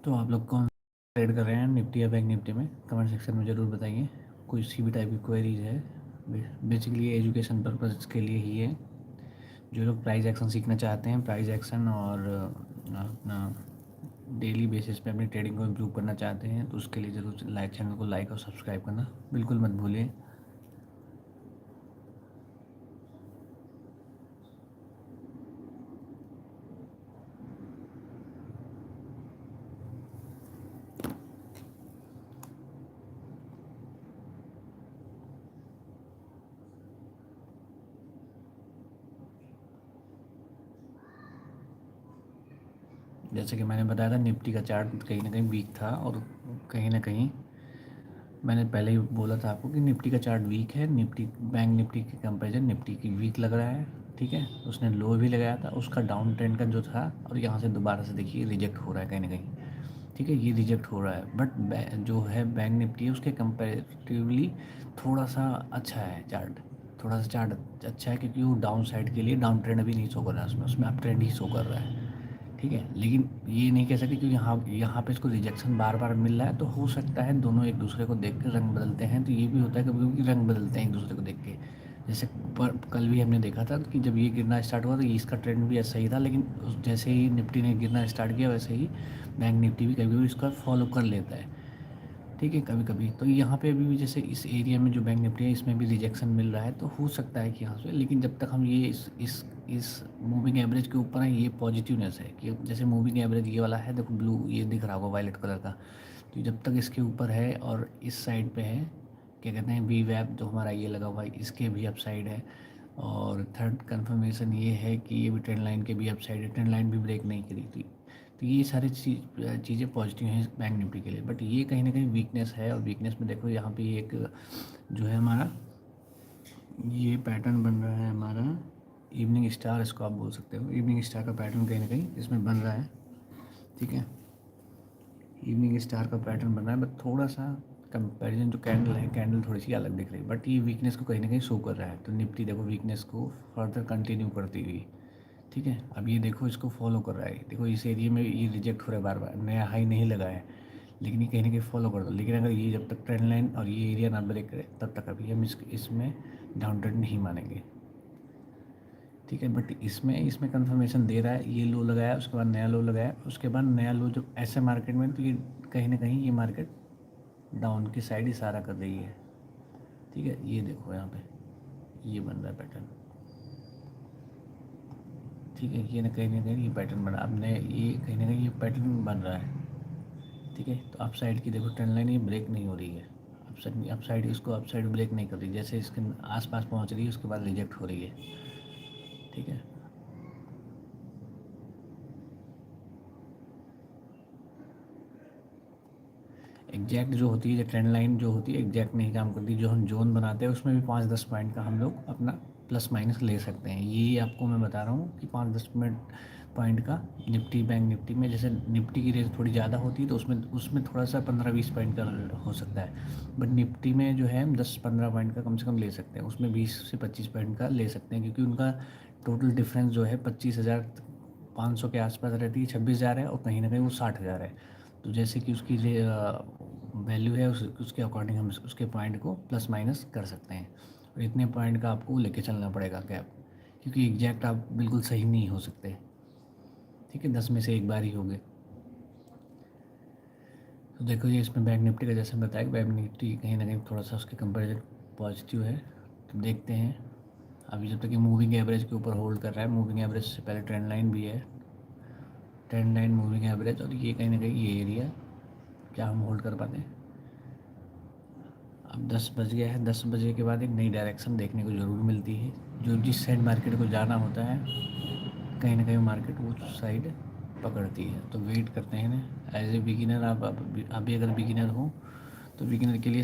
तो आप लोग कौन ट्रेड कर रहे हैं निफ्टी या बैंक निफ्टी में, कमेंट सेक्शन में ज़रूर बताइए। कोई सी भी टाइप की क्वेरीज है, बेसिकली ये एजुकेशन पर्पज़ के लिए ही है। जो लोग प्राइस एक्शन सीखना चाहते हैं, प्राइस एक्शन और अपना डेली बेसिस पे अपनी ट्रेडिंग को इम्प्रूव करना चाहते हैं, तो उसके लिए ज़रूर चैनल को लाइक और सब्सक्राइब करना बिल्कुल मत भूलिए। जैसे कि मैंने बताया था, निफ्टी का चार्ट कहीं ना कहीं वीक था, और कहीं ना कहीं मैंने पहले ही बोला था आपको कि निफ्टी का चार्ट वीक है। निफ्टी बैंक निफ्टी के कंपैरिजन निफ्टी की वीक लग रहा है। ठीक है, उसने लो भी लगाया था, उसका डाउन ट्रेंड का जो था, और यहाँ से दोबारा से देखिए रिजेक्ट हो रहा है कहीं ना कहीं। ठीक है, ये रिजेक्ट हो रहा है, बट जो है बैंक निफ्टी है उसके कंपेरेटिवली थोड़ा सा अच्छा है चार्ट। थोड़ा सा चार्ट अच्छा है, क्योंकि वो डाउन साइड के लिए डाउन ट्रेंड अभी नहीं शो कर रहा है, उसमें उसमें अप ट्रेंड ही शो कर रहा है। ठीक है, लेकिन ये नहीं कह सकते, क्योंकि यहाँ यहाँ पे इसको रिजेक्शन बार बार मिल रहा है, तो हो सकता है दोनों एक दूसरे को देख कर रंग बदलते हैं। तो ये भी होता है कभी कभी रंग बदलते हैं एक दूसरे को देख के। जैसे पर कल भी हमने देखा था कि जब ये गिरना स्टार्ट हुआ तो इसका ट्रेंड भी ऐसा ही था, लेकिन जैसे ही निफ्टी ने गिरना स्टार्ट किया, वैसे ही बैंक निफ्टी भी कभी कभी इसका फॉलो कर लेता है। ठीक है, कभी कभी तो यहाँ पे अभी भी जैसे इस एरिया में जो बैंक निफ्टी है, इसमें भी रिजेक्शन मिल रहा है, तो हो सकता है कि यहाँ से, लेकिन जब तक हम ये इस मूविंग एवरेज के ऊपर हैं, ये पॉजिटिवनेस है कि जैसे मूविंग एवरेज ये वाला है, देखो ब्लू ये दिख रहा होगा वायलेट कलर का। तो जब तक इसके ऊपर है और इस साइड पे है, क्या कहते हैं, वी वैप जो हमारा ये लगा हुआ है, इसके भी अप साइड है। और थर्ड कंफर्मेशन ये है कि ये भी ट्रेंड लाइन के भी अप साइड है, ट्रेंड लाइन भी ब्रेक नहीं करी थी। तो ये सारी चीज़ें पॉजिटिव हैं बैंक निफ्टी के लिए, बट ये कहीं ना कहीं वीकनेस है। और वीकनेस में देखो यहाँ पे एक जो है हमारा ये पैटर्न बन रहा है हमारा इवनिंग स्टार, इसको आप बोल सकते हो इवनिंग स्टार का पैटर्न कहीं ना कहीं इसमें बन रहा है। ठीक है, इवनिंग स्टार का पैटर्न बन रहा है, बट थोड़ा सा कंपैरिजन जो कैंडल है, कैंडल थोड़ी सी अलग दिख रही है, बट ये वीकनेस को कहीं ना कहीं शो कर रहा है। तो निफ्टी देखो वीकनेस को फर्दर कंटिन्यू करती हुई। ठीक है, अब ये देखो इसको फॉलो कर रहा है, देखो इस एरिया में ये रिजेक्ट हो रहा है, बार बार नया हाई नहीं लगा है, लेकिन ये कहीं ना कहीं फॉलो कर दो। लेकिन अगर ये जब तक ट्रेंड लाइन और ये एरिया ना ब्रेक करे, तब तक अभी हम इसमें डाउन ट्रेंड नहीं मानेंगे। ठीक है, बट इसमें इसमें कंफर्मेशन दे रहा है, ये लो लगाया, उसके बाद नया लो लगाया, उसके बाद नया लो, जब ऐसे मार्केट में, तो ये कहीं ना कहीं ये मार्केट डाउन की साइड इशारा कर रही है। ठीक है, ये देखो यहाँ पे ये बन रहा है पैटर्न। ठीक है, ये ना कहीं ये पैटर्न बना, अब नए ये कहीं ना कहीं ये पैटर्न बन रहा है। ठीक है, तो अप साइड की देखो ट्रेंड लाइन ये ब्रेक नहीं हो रही है, अप साइड इसको अप साइड ब्रेक नहीं कर रही, जैसे इसके आसपास पहुंच रही है उसके बाद रिजेक्ट हो रही है। ठीक है, एग्जैक्ट जो होती है ट्रेंड लाइन जो होती है एग्जैक्ट नहीं काम करती, जो हम जोन बनाते हैं उसमें भी 5-10 पॉइंट का हम लोग अपना प्लस माइनस ले सकते हैं। ये आपको मैं बता रहा हूँ कि 5-10 मिनट पॉइंट का निफ्टी बैंक निफ्टी में, जैसे निफ्टी की रेंज थोड़ी ज़्यादा होती है तो उसमें उसमें थोड़ा सा 15-20 पॉइंट का हो सकता है, बट निफ्टी में जो है हम 10-15 पॉइंट का कम से कम ले सकते हैं, उसमें 20 से 25 पॉइंट का ले सकते हैं, क्योंकि उनका टोटल डिफरेंस जो है 25,500 के आसपास रहती है, 26,000 है, और कहीं ना कहीं वो 60,000 है। तो जैसे कि उसकी वैल्यू है, उसके अकॉर्डिंग हम उसके पॉइंट को प्लस माइनस कर सकते हैं, और इतने पॉइंट का आपको लेके चलना पड़ेगा गैप, क्योंकि एग्जैक्ट आप बिल्कुल सही नहीं हो सकते। ठीक है, 10 में से एक बार ही होगे। तो देखो ये इसमें बैंक निफ्टी का जैसे बताया कि बैंक निफ्टी कहीं ना कहीं थोड़ा सा उसके कंपेरिजन पॉजिटिव है। तो देखते हैं, अभी जब तक ये मूविंग एवरेज के ऊपर होल्ड कर रहा है, मूविंग एवरेज से पहले ट्रेंड लाइन भी है, ट्रेंड लाइन मूविंग एवरेज, और ये कहीं ना कहीं ये एरिया क्या हम होल्ड कर पाते हैं। अब 10 बज गया है, 10 बजे के बाद एक नई डायरेक्शन देखने को ज़रूर मिलती है, जो जिस साइड मार्केट को जाना होता है कहीं ना कहीं मार्केट वो साइड पकड़ती है। तो वेट करते हैं ना, एज ए बिगिनर आप अभी अगर बिगिनर हो तो बिगिनर के लिए